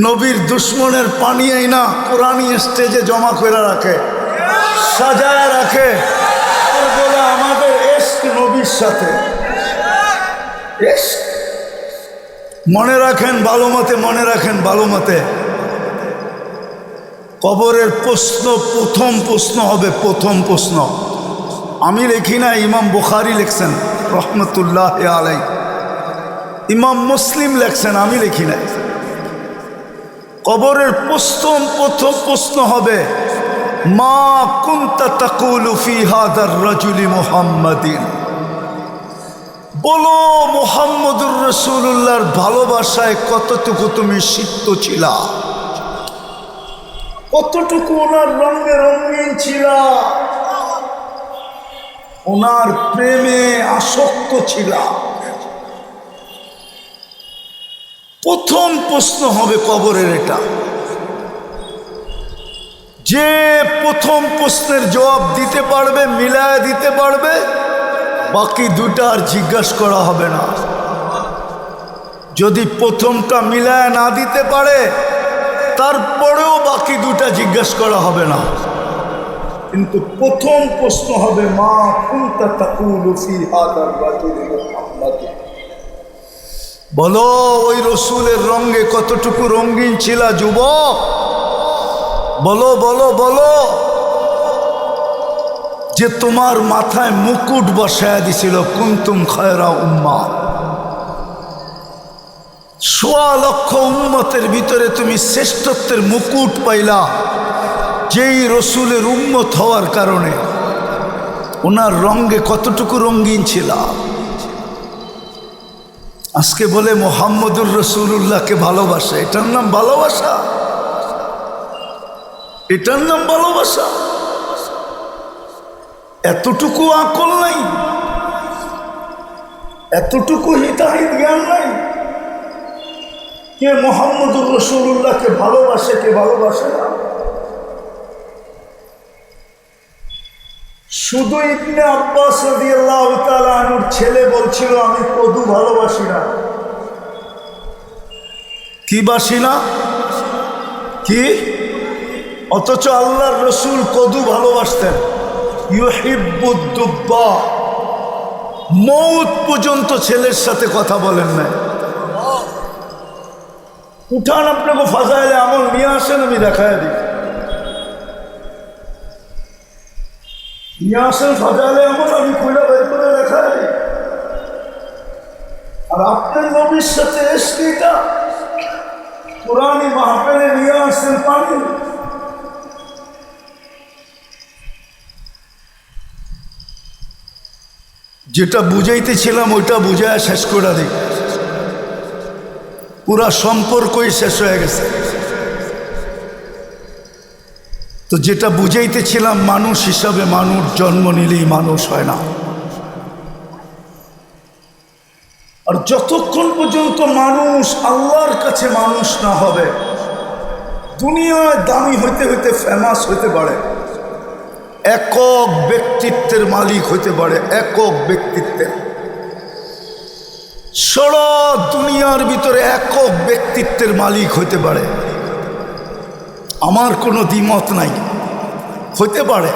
নবীর দুশ্মনের পানি আইনা কোরআনী স্টেজে জমা করে রাখে, সাজায় রাখে, আর বলে আমাদের ইশক নবীর সাথে। ইশক মনে রাখেন ভালো মতে, মনে রাখেন ভালো মতে। কবরের প্রশ্ন প্রথম প্রশ্ন হবে, প্রথম প্রশ্ন। আমি লিখি না, ইমাম বুখারী লিখছেন রহমতুল্লাহ আলাই, ইমাম মুসলিম লেখছেন, আমি লিখি নাই। কবরের প্রথম প্রশ্ন হবে, মা কুনতা তাকুলু ফি হাদার রাজুলি মুহাম্মাদিন। বলো মুহাম্মদুর রাসূলুল্লাহর ভালোবাসায় কতটুকু তুমি সিক্ত ছিলা, কতটুকু ওনার রঙে রঙিন ছিলা, ওনার প্রেমে আসক্ত ছিলা। প্রথম প্রশ্ন হবে কবরের এটা। যে প্রথম প্রশ্নের জবাব দিতে পারবে, মিলায় দিতে পারবে, বাকি দুটা আর জিজ্ঞাসা করা হবে না। যদি প্রথমটা মিলায় না দিতে পারে, তারপরেও বাকি দুটা জিজ্ঞাসা করা হবে না। কিন্তু প্রথম প্রশ্ন হবে, মা কুনতা তাকুলু ফি হাদার রাজুলি মুহাম্মাদিন। বলো ওই রসুলের রঙে কতটুকু রঙিন ছিলা যুবক, বলো বলো বলো। যে তোমার মাথায় মুকুট বসায় দিছিল, কুনতুম খায়রা উম্মাহ, ১.৫ লক্ষ উম্মতের ভিতরে তুমি শ্রেষ্ঠত্বের মুকুট পাইলা, যেই রসুলের উম্মত হওয়ার কারণে। ওনার রঙে কতটুকু রঙিন ছিলা। আজকে বলে মুহাম্মদুর রাসূলুল্লাহকে ভালোবাসা, এটার নাম ভালোবাসা? এটার নাম ভালোবাসা? এতটুকু আকল নাই, এতটুকু হিতাহিত জ্ঞান নাই। কে মুহাম্মদুর রাসূলুল্লাহকে ভালোবাসে, কে ভালোবাসে না? শুধু ইবনে আব্বাস রাদিয়াল্লাহু তাআলা আনহুর ছেলে বলছিল, আমি কদু ভালোবাসি না। কি বাসি না? কি? অথচ আল্লাহর রসুল কদু ভালোবাসতেন। ইউহিব্বুদ দুব্বা, মৌত পর্যন্ত ছেলের সাথে কথা বলেন না। উঠান আপনাকে ফাজাইলে আমল নিয়ে আসেন, আমি দেখায় দিই। নিয়ে আসেন ফাজাইলে আমল, আমি খুলে বের করে দেখায় দিই। আর আপনার নবীর সাথে এসকিটা পুরানি মাহফিলে নিয়ে আসেন পানি। যেটা বুঝাইতেছিলাম ওইটা বুঝায় শেষ করে দিই, পুরা সম্পর্কই শেষ হয়ে গেছে। তো যেটা বুঝাইতেছিলাম, মানুষ হিসাবে মানুষ জন্ম নিলেই মানুষ হয় না। আর যতক্ষণ পর্যন্ত মানুষ আল্লাহর কাছে মানুষ না হবে, দুনিয়ায় দামি হইতে হইতে ফেমাস হইতে পারে, একক ব্যক্তিত্বের মালিক হইতে পারে, একক ব্যক্তিত্বের। সারা দুনিয়ার ভিতরে একক ব্যক্তিত্বের মালিক হইতে পারে, আমার কোনো দ্বিমত নাই, হইতে পারে।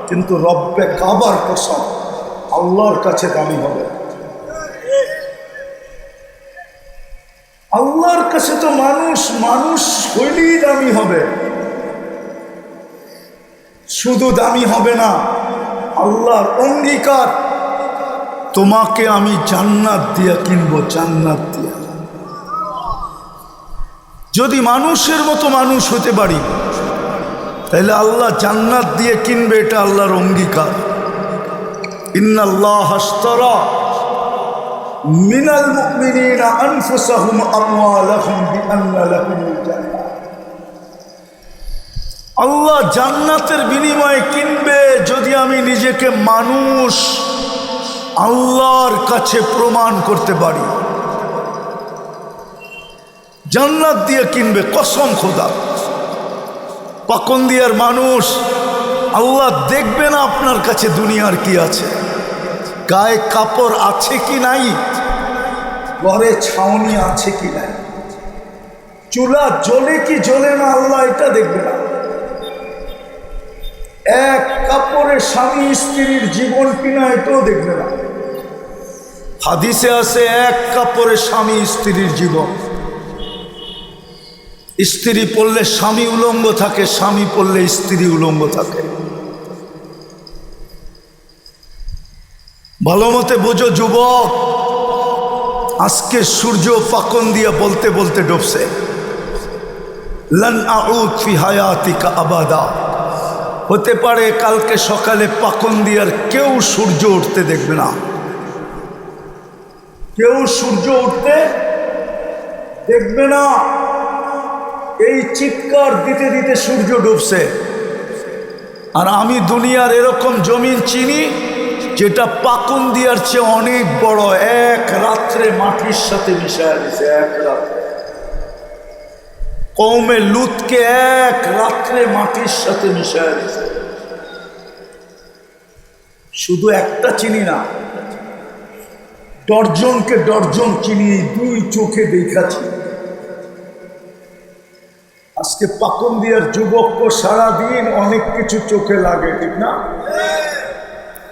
কিন্তু রব্বে কাবার কসম, আল্লাহর কাছে দামি হবে। আল্লাহর কাছে তো মানুষ মানুষ হইলেই দামি হবে। শুধু দামি হবে না, আল্লাহর অঙ্গীকার, তোমাকে আমি জান্নাত দিয়া কিনবো, জান্নাত দিয়া। যদি মানুষের মতো মানুষ হতে পারি, তাহলে আল্লাহ জান্নাত দিয়ে কিনবে, এটা আল্লাহর অঙ্গীকার। ইন্নাল্লাহ আশতারা মিনাল মুমিনিনা আনফুসাহুম আমওয়ালাহুম বিআন্না লাহুমুল জান্নাহ। আল্লাহ জান্নাতের বিনিময়ে কিনবে যদি আমি নিজেকে মানুষ আল্লাহর কাছে প্রমাণ করতে পারি। জান্নাত দিয়ে কিনবে, কসম খোদা। পাকন্দিয়ার মানুষ, আল্লাহ দেখবে না আপনার কাছে দুনিয়ার কি আছে, গায়ে কাপড় আছে কি নাই, ঘরে ছাউনি আছে কি নাই, চুলা জ্বলে কি জ্বলে না আল্লাহ এটা দেখবে না। এক কাপড়ে স্বামী স্ত্রীর জীবন কিনা এটাও দেখবে না। হাদিসে আছে এক কাপড়ে স্বামী স্ত্রীর জীবন। স্ত্রী পড়লে স্বামী উলঙ্গ থাকে, স্বামী পড়লে স্ত্রী উলঙ্গ থাকে। ভালো মতে বোঝো যুবক, আজকে সূর্য পাকন দিয়ে বলতে বলতে ডুবছে। লান আউদ ফি হায়াতিকা আবাদা। হতে পারে কালকে সকালে পাকন দিয়ে আর কেউ সূর্য উঠতে দেখবে না, কেউ সূর্য উঠতে দেখবে না। এই চিৎকার দিতে দিতে সূর্য ডুবছে। আর আমি দুনিয়ার এরকম জমিন চিনি যেটা পাকুন দিয়ার চেয়ে অনেক বড়, এক রাত্রে মাটির সাথে মিশায় দিছে। এক রাত্রে কওমে লুতকে এক রাত্রে মাটির সাথে মিশায় দিছে। শুধু একটা চিনি না, ডর্জনকে ডর্জন চিনি, দুই চোখে দেখাচ্ছি। আজকে পাকুন দিয়ার যুবক সারাদিন অনেক কিছু চোখে লাগে, ঠিক না?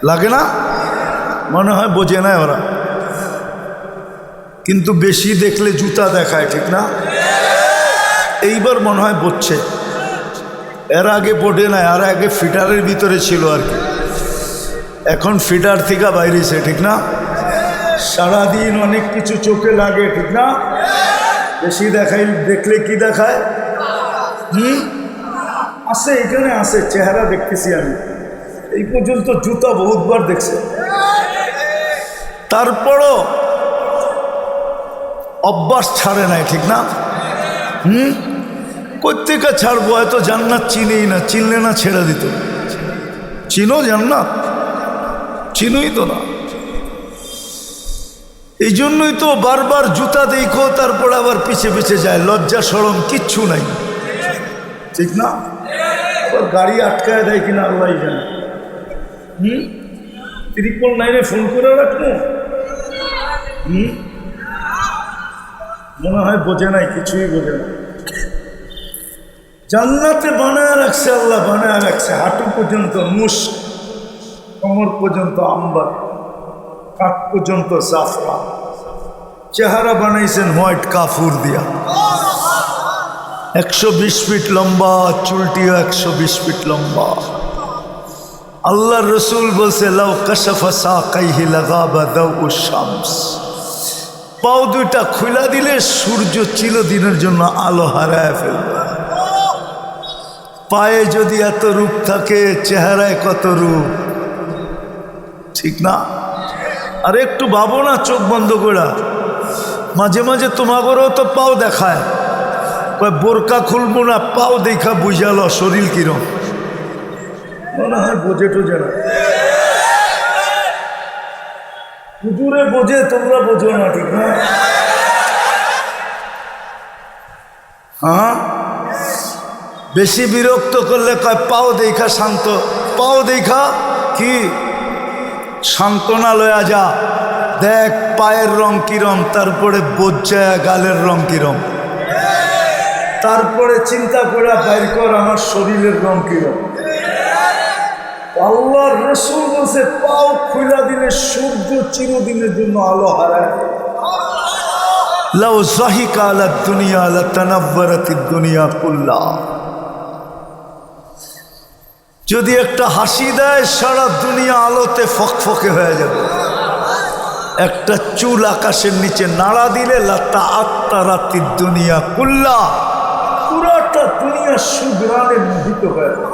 লাগে না? মনে হয় বোঝে না ওরা, কিন্তু বেশি দেখলে জুতা দেখায়, ঠিক না? এইবার মনে হয় বুঝছে। এর আগে বোঝে না, আর আগে ফিটারের ভিতরে ছিল আর কি, এখন ফিটার থেকে বাইরেছে, ঠিক না? সারাদিন অনেক কিছু চোখে লাগে, ঠিক না? বেশি দেখাই দেখলে কি দেখায়? আছে এখানে আছে, চেহারা দেখতেছি আমি। এই পর্যন্ত জুতা বহুতবার দেখছে, তারপরও অভ্যাস ছাড়ে নাই, ঠিক না? কোত্থেকে ছাড়বো? হয়তো জান্নাত চিনেই না, চিনলে না ছেড়ে দিত। চিনো জান্নাত? চিনোই তো না। এই জন্যই তো বারবার জুতা দেখো, তারপর আবার পিছে পিছে যায়। লজ্জা শরম কিচ্ছু নাই, ঠিক না? গাড়ি আটকায় দেয় কিনা আল্লাহ জানে। ত্রিপল নাইনে ফোন করে রাখবো। মনে হয় বোঝে নাই, কিছুই বোঝে না। জান্নাতে বানায় রাখছে আল্লাহ, বানায় রাখছে। হাঁটু পর্যন্ত মুশ, কোমর পর্যন্ত আম্বার, কাঠ পর্যন্ত জাফরান। চেহারা বানাইছেন হোয়াইট কাফুর দিয়া। 120 ফিট লম্বা, চুলটিও 120 ফিট লম্বা। আল্লাহর রসুল বলছে লাউ কাশাফা সাকাইহি লাগাবা দাউউশ শামস। পাও দুইটা খুলা দিলে সূর্য চিরদিনের জন্য আলো হারায় ফেলবে। পায়ে যদি এত রূপ থাকে, চেহারায় কত রূপ, ঠিক না? আর একটু ভাবো না, চোখ বন্ধ করে। মাঝে মাঝে তোমাদেরও তো পাও দেখায়, বোরকা খুলবো না, পাও দেখা বুঝালো শরীর কিরম। মনে হয় বোঝে টোঝে না। হুজুরে বোঝে, তোমরা বোঝো না, ঠিক না? হ্যাঁ, বেশি বিরক্ত করলে কয় পাও দেখা শান্ত। পাও দেখা কি সান্ত্বনা লয়া যা, দেখ পায়ের রং কিরম, তারপরে বোঝা গালের রং কিরম, তারপরে চিন্তা করে বাইর কর আমার শরীরের রং কিরম। আল্লাহর রাসূল বলছে পাও খুলা দিলে সূর্য চিরদিনের জন্য আলো হারায়। লাউ যাহিকা আলা দুনিয়া লাতানাব্বারাতিদ দুনিয়া কুল্লা। যদি একটা হাসি দেয়, সারা দুনিয়া আলোতে ফকফকে হয়ে যাবে। একটা চুল আকাশের নিচে নাড়া দিলে লাতাআত্তারাতিদ দুনিয়া কুল্লা, পুরাটা দুনিয়া সুগ্রানে মোহিত হয়ে যাবে।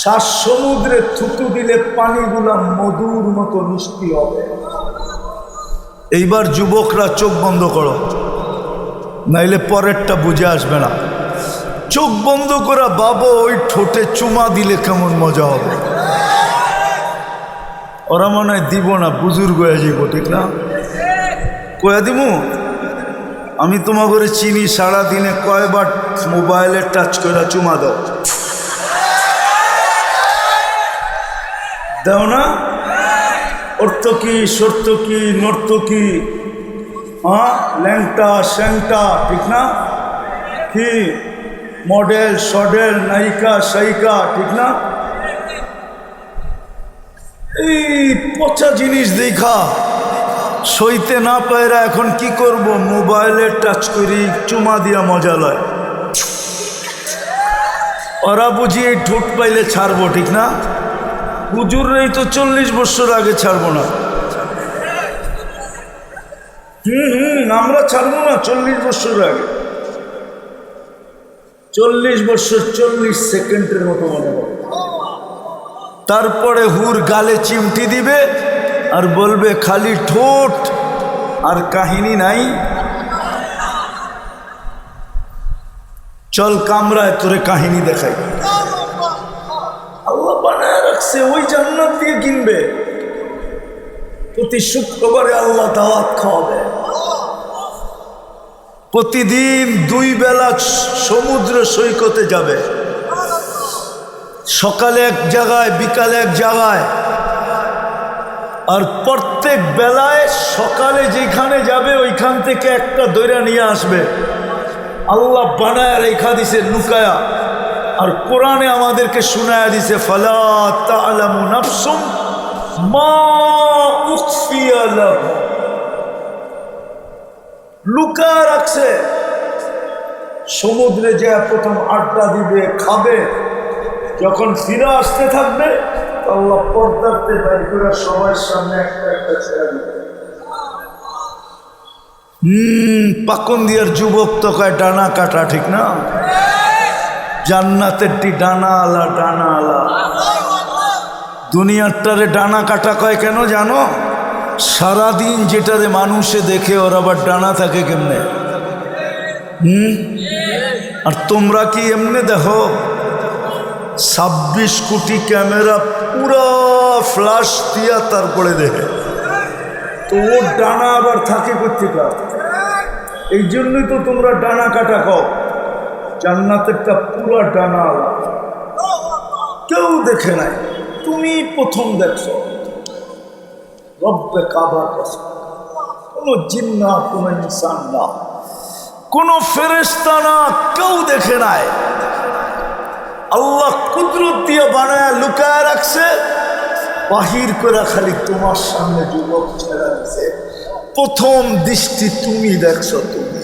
শ্বাস সমুদ্রে থুতু দিলে পানিগুলা মধুর মতো মিষ্টি হবে। এইবার যুবকরা চোখ বন্ধ করো, নাইলে পরেরটা বুঝে আসবে না। চোখ বন্ধ করা বাবু, ওই ঠোঁটে চুমা দিলে কেমন মজা হবে। ওরা মনে হয় দিব না, বুজুর্গ হয়ে যাব, ঠিক না? কয়া দিব আমি তোমাকে চিনি, সারাদিনে কয়বার মোবাইলে টাচ করে চুমা দাও, দাও না? অর্থ কি, সত্য কি, নর্ত কি, হ্যাঁ, ল্যাংটা স্যাংটা, ঠিক না? কি মডেল সডেল, নায়িকা সাইকা, ঠিক না? এই পচা জিনিস দেখা সইতে না পায়রা এখন কি করব, মোবাইলে টাচ করি, চুমা দিয়া মজা লয়। ওরা বুঝি এই ঠোঁট পাইলে ছাড়বো, ঠিক না? হুজুররাই তো 40 বছর আগে ছাড়বো না। আমরা ছাড়বো না 40 বছর আগে। 40 বছর 40 সেকেন্ডের মতো মনে হবে। তারপরে হুর গালে চিমটি দিবে আর বলবে খালি ঠোঁট আর কাহিনী নাই। চল কামরায় তোরে কাহিনী দেখাই। আল্লাহ বানায় রাখছে, ওই জান্নাত দিয়ে কিনবে। প্রতি শুক্রবারে আল্লাহ দাওয়াত খাওয়াবে। প্রতিদিন 2 বেলা সমুদ্র সৈকতে যাবে, সকালে এক জায়গায় বিকালে এক জায়গায়। আর প্রত্যেক বেলায় সকালে যেখানে যাবে ওইখান থেকে একটা দইরা নিয়ে আসবে। আল্লাহ বানায় রেখা দিছে লুকায়া, আর কোরআনে আমাদেরকে শোনায়া দিছে ফালা তা'লামু নাফসুম মা উখফিয়া লাহুম। লুকায়া রাখছে। সমুদ্রে যে প্রথম আড্ডা দিবে, খাবে, যখন ফিরে আসতে থাকবে আল্লাহ পর্দাতে বাইর করে সবার সামনে একটা একটা ছেড়ে দিবে। পাকন্দিয়ার যুবক তো কয় ডানা কাটা, ঠিক না? জান্নাতের ডানা আলা, ডানা আলা। দুনিয়ারটারে ডানা কাটা কয় কেন জানো? সারাদিন যেটারে মানুষে দেখে ওর আবার ডানা থাকে কেমনে? আর তোমরা কি এমনি দেখো? 26 কোটি ক্যামেরা পুরা ফ্লাশ দিয়া তারপরে দেখে, তো ওর ডানা আবার থাকে কোথেকে? এই জন্যই তো তোমরা ডানা কাটা কও। জান্নাতেরটা পুরা ডানা আলা, কেউ দেখে নাই, তুমি প্রথম দেখছো। রব্বে কাবার কাছে কোনো জিন্না, কোনো ইনসান না, কোনো ফেরেশতা না, কেউ দেখে নাই। আল্লাহ কুদরত দিয়ে বানায় লুকায় রাখছে, বাহির করে খালি তোমার সামনে যুবক ছেড়া দিছে। প্রথম দৃষ্টি তুমি দেখছো, তুমি।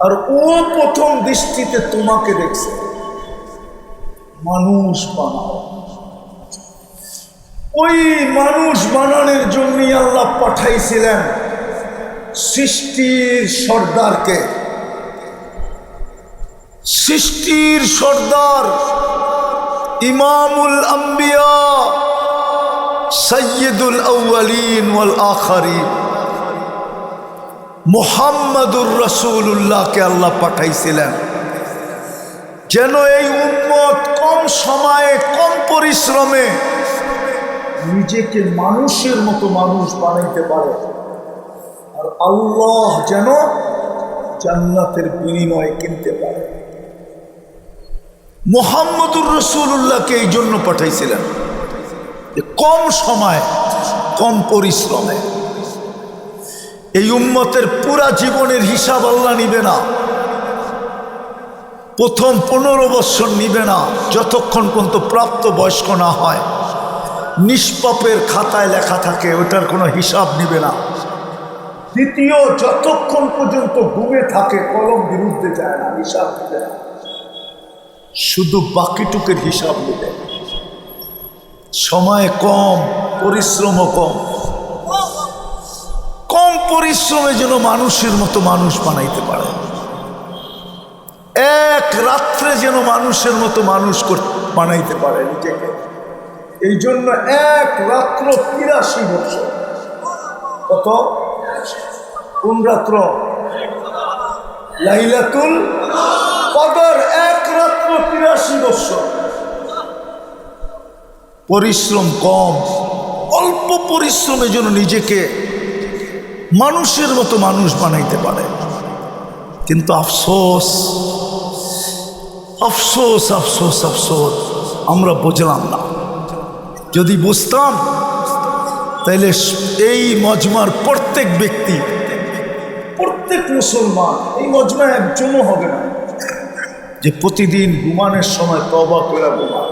আর ও প্রথম দৃষ্টিতে তোমাকে দেখছে। মানুষ বানাও। ওই মানুষ বানানোর জন্যই আল্লাহ পাঠাইছিলেন সৃষ্টির সর্দারকে। সৃষ্টির সর্দার ইমামুল আম্বিয়া সৈয়দুল আউয়ালিন ওয়াল আখিরিন মুহাম্মাদুর রাসূলুল্লাহকে আল্লাহ পাঠাইছিলেন যেন এই উম্মত কম সময়ে কম পরিশ্রমে নিজেকে মানুষের মতো মানুষ বানাইতে পারে, আর আল্লাহ যেন জান্নাতের বিনিময়ে কিনতে পারে। মুহাম্মাদুর রাসূলুল্লাহকে এই জন্য পাঠাইছিলেন যে কম সময় কম পরিশ্রমে। এই উম্মতের পুরা জীবনের হিসাব আল্লাহ নিবে না, প্রথম 15 বছর নিবে না, যতক্ষণ পর্যন্ত প্রাপ্ত বয়স্ক না হয়। নিষ্পাপের খাতায় লেখা থাকে, ওটার কোনো হিসাব নিবে না। দ্বিতীয়, যতক্ষণ পর্যন্ত ঘুমে থাকে কলম বিরুদ্ধে যায় না, হিসাব নিবে না, শুধু বাকিটুকের হিসাব নিবে। সময় কম, পরিশ্রমও কম। কম পরিশ্রমে যেন মানুষের মতো মানুষ বানাইতে পারে। এক রাত্রে যেন মানুষের মতো মানুষ বানাইতে পারে নিজেকে। এই জন্য এক রাত্র 83 বছর। কত? কোন রাত্র? লাইলাতুল কদর। এক রাত্র 83 বছর। পরিশ্রম কম, অল্প পরিশ্রমের জন্য নিজেকে মানুষের মতো মানুষ বানাইতে পারে। কিন্তু আফসোস আফসোস আফসোস আফসোস, আমরা বুঝলাম না। যদি বুঝতাম তাইলে এই মজমার প্রত্যেক ব্যক্তি, প্রত্যেক মুসলমান, এই মজমা একজনও হবে না যে প্রতিদিন ঘুমানোর সময় তওবা করে ঘুমান।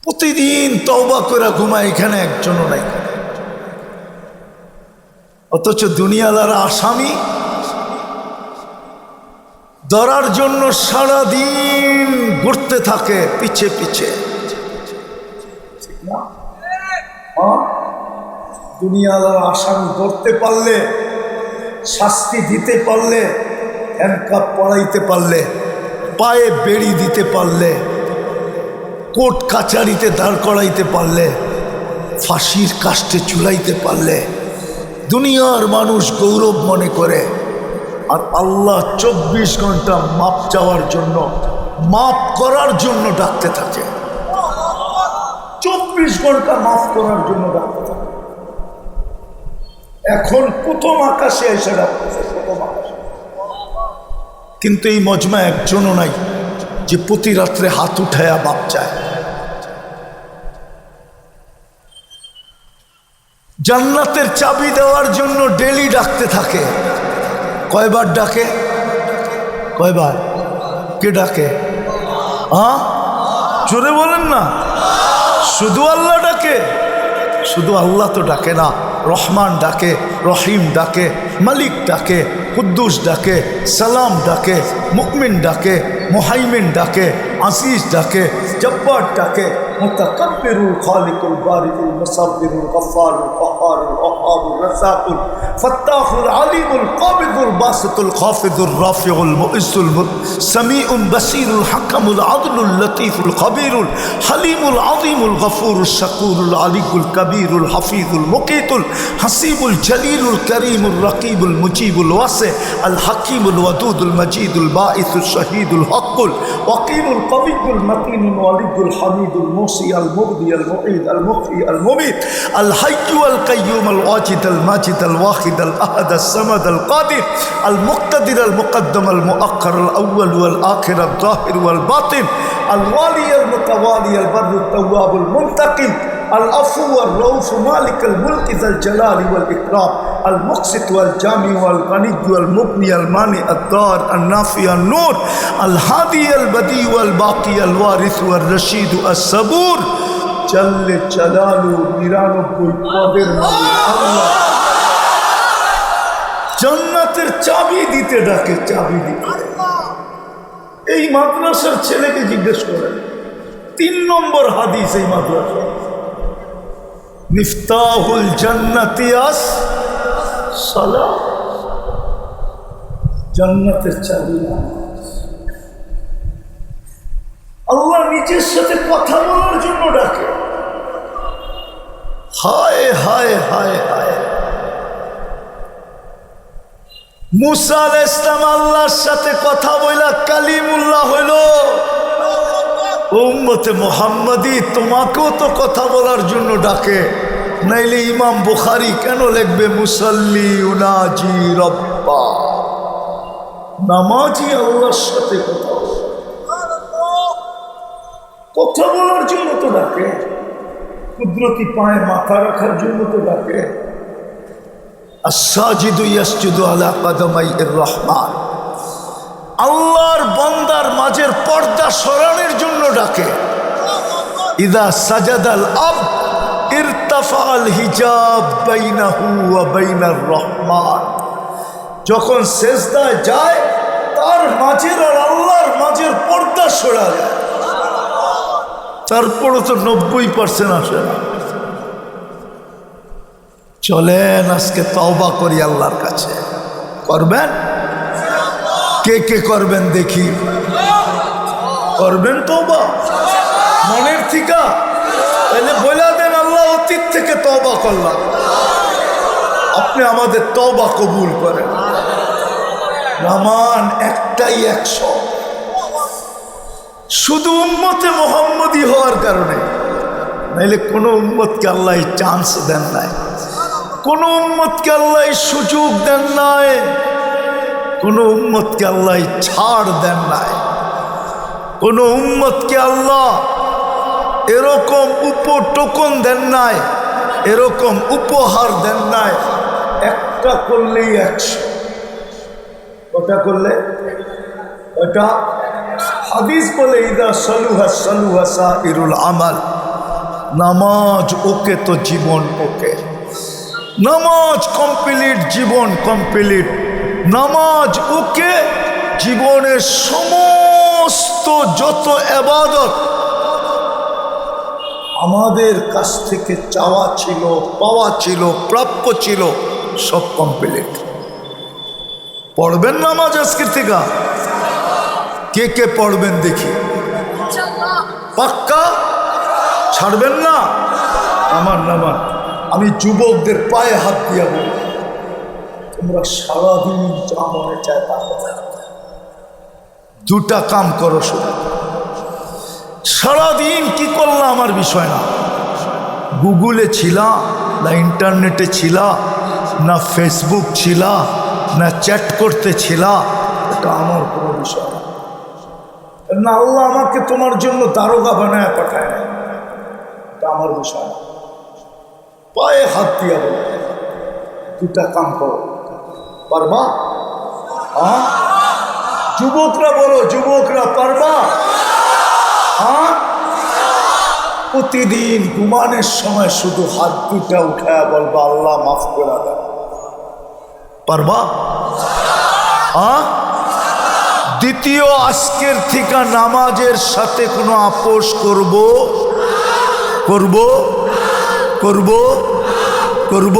প্রতিদিন তওবা করে ঘুমায়, এখানে একজনও নাই। অথচ দুনিয়ালারা আসামি ধরার জন্য সারাদিন ঘুরতে থাকে পিছে পিছে। দুনিয়ালারা আসামি ধরতে পারলে, শাস্তি দিতে পারলে, হ্যান্ডকাপ পড়াইতে পারলে, পায়ে বেড়ি দিতে পারলে, কোর্ট কাচারিতে দাঁড় করাইতে পারলে, ফাঁসির কাস্টে চুলাইতে পারলে দুনিয়ার মানুষ গৌরব মনে করে। আর আল্লাহ 24 ঘন্টা মাপ চাওয়ার জন্য, মাপ করার জন্য ডাকতে থাকে। 24 ঘন্টা মাফ করার জন্য ডাকতে থাকে। এখন প্রথম আকাশে এসে ডাকতেছে, প্রথম আকাশে। কিন্তু এই মজমা একজনও নাই যে প্রতি রাত্রে হাত উঠায়া মাপ চায়। জান্নাতের চাবি দেওয়ার জন্য ডেলি ডাকতে থাকে। কয়বার ডাকে? কয়বার? কে ডাকে? হ্যাঁ, জোরে বলেন না। শুধু আল্লাহ ডাকে? শুধু আল্লাহ তো ডাকে না, রহমান ডাকে, রহিম ডাকে, মালিক ডাকে, কুদ্দুস ডাকে, সালাম ডাকে, মুকমিন ডাকে, মুহাইমিন ডাকে, আসিস ডাকে, জব্বার ডাকে, মুতাকাব্বিরুল খালিকুল বারিকুল মুসাব্বিরুল গফফারুল কাহ্হারুল ওয়াহাবুর রাসাকুল ফাত্তাহুল আলিমুল কাবিদুল বাসিতুল খাফিদুর রাফিউল মুইসুল সামিউম বাসিরুল হাকামুল আদলুল লতীফুল খবীরুল হালিমুল আযীমুল গফুরুশ শাকুরুল আলিকুল কবীরুল হাফিজুল মুকিতুল হাসিবুল জলিলুল করিমুল রকিবুল মুজিবুল ওয়াসি আল হাকিমুল ওয়াদুদুল মজিদুল বাঈসুল শহীদুল হকুল ওয়াকিমুল কবিয়ুল মতিনুল ওয়ালিদুল হামিদুল মুসি আল মুবদি আল মুঈদ আল মুহয়ি আল মুমীত আল হাইয়্যু আল কাইয়্যুম আল ওয়াজিদ আল মাজিদ আল ওয়াহিদ আল আহাদ আল সামাদ আল কাদির আল মুক্তাদির আল মুকদ্দম আল মুআক্খার আল আউয়াল ওয়াল আখির আল যাহির ওয়াল বাতিন আল ওয়ালি আল মুতাওয়ালি আল বাররু তাওয়াব আল মুনতাকিম العفو والرؤوف مالك الملك ذا الجلال والإكرام المقسط والجامع والغني والمغني المانع الضار النافع النور الهادي البديع والباقي الوارث والرشيد الصبور جل جلاله 99 পদের মালিক আল্লাহ জান্নাতের চাবি দিতে ডাকে, চাবি দিতে। এই মাদ্রাসার ছেলেকে জিজ্ঞেস করেন, 3 নম্বর হাদিস এই মাদ্রাসা, মিফতাহুল জান্নাতি আস-সালাত, জান্নাতের চাবি নামাজ। আল্লাহ নিজের সাথে কথা বলার জন্য ডাকে। হায় হায় হায় হায়, মুসা আলাইহিস সালাম আল্লাহর সাথে কথা বলা কালিমুল্লাহ হইল। উম্মতে মুহাম্মাদি তোমাকেও তো কথা বলার জন্য ডাকে, নাইলে ইমাম বুখারী কেন লিখবে মুসাল্লি উনাজি রব্বা, নামাজি আল্লাহর সাথে কথা বলার জন্য তো ডাকে, কুদরতি পায়ে মাথা রাখার জন্য তো ডাকে। আস-সাজিদু ইয়াসজুদু আলা কাদামাইর রহমান, আল্লাহর বান্দার মাঝের পর্দা সরানোর জন্য ডাকে। ইদা সাজাদাল আবদ ইরতাফাল হিজাব বাইনাহু ওয়া বাইনার রহমান, যখন সেজদায় যায় তার মাঝের আর আল্লাহর মাঝের পর্দা সরা যায়। তারপরও তো 90% আসে না। চলেন আজকে তওবা করি আল্লাহর কাছে। করবেন? কে কে করবেন দেখি? করবেন তওবা মনের থেকে? তাহলে বলে দেন, আল্লাহ অতীত থেকে তওবা করলাম, আপনি আমাদের তওবা কবুল করেন। রহমান একটাই 100, শুধু উম্মতে মুহাম্মদী হওয়ার কারণে, নাইলে কোনো উম্মতকে আল্লাহ চান্স দেন নাই, কোনো উম্মতকে আল্লাহ সুযোগ দেন নাই, কোনো উম্মতকে আল্লাহ ছাড় দেন নাই, কোনো উম্মতকে আল্লাহ এরকম টোকন দেন নাই, এরকম উপহার দেন নাই। একটা করলেই 100। ওটা করলে ওটা হাদিস বলে ইদা সালুহা সালুহা সাইরুল আমাল। নামাজ ওকে তো জীবন ওকে। নামাজ কমপ্লিট, জীবন কমপ্লিট। নামাজ ওকে, জীবনের সমস্ত যত ইবাদত আমাদের কাছ থেকে চাওয়া ছিল, পাওয়া ছিল, প্রাপ্য ছিল, সব কমপ্লিট। পড়বেন নামাজ আজকের থেকে? কে কে পড়বেন দেখি? পাক্কা? ছাড়বেন না? আমার নামাজ আমি যুবকদের পায়ে হাত দিয়া বলি, তোমরা সারাদিন যা মনে চায় তা করো। দুটা কাম করো শুধু। সারাদিন কি করলাম আমার বিষয় না। গুগলে ছিলা না, ইন্টারনেটে ছিলা না, ফেসবুক ছিলা না, চ্যাট করতে ছিলা, এটা আমার কোনো বিষয় না। না, আল্লাহ আমাকে তোমার জন্য দারোগা বানায় পাঠায় না, এটা আমার বিষয় না। পায়ে হাত দিয়া বলো, দুটা কাম করো। পারবা? হ্যাঁ, যুবকরা বলো, যুবকরা পারবা? হ্যাঁ, প্রতিদিন ঘুমানোর সময় শুধু হাত দুটা উঠায় বলবা আল্লাহ মাফ করে দেন। পারবা? হ্যাঁ। দ্বিতীয়, আজকের থেকে নামাজের সাথে কোনো আপোষ করব করব করব করব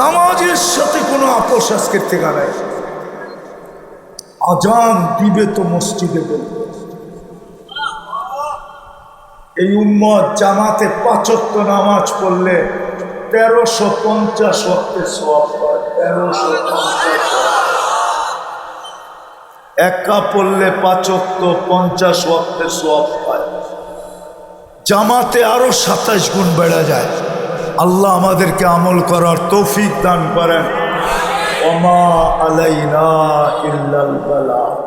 নামাজের সাথে কোনো আপোষ আজকের থেকে নাই। আজান দিবে তো মসজিদে বলবে। এই উম্মত জামাতে 5 ওয়াক্ত নামাজ পড়লে 1350 ওয়াক্তের সওয়াব পায়। 1350 একা পড়লে 5 ওয়াক্ত 50 ওয়াক্তের সওয়াব পায়। জামাতে আরো 27 গুণ বেড়ে যায়। আল্লাহ আমাদেরকে আমল করার তৌফিক দান করেন। ওমা আলাইনা ইল্লাল বালাগ।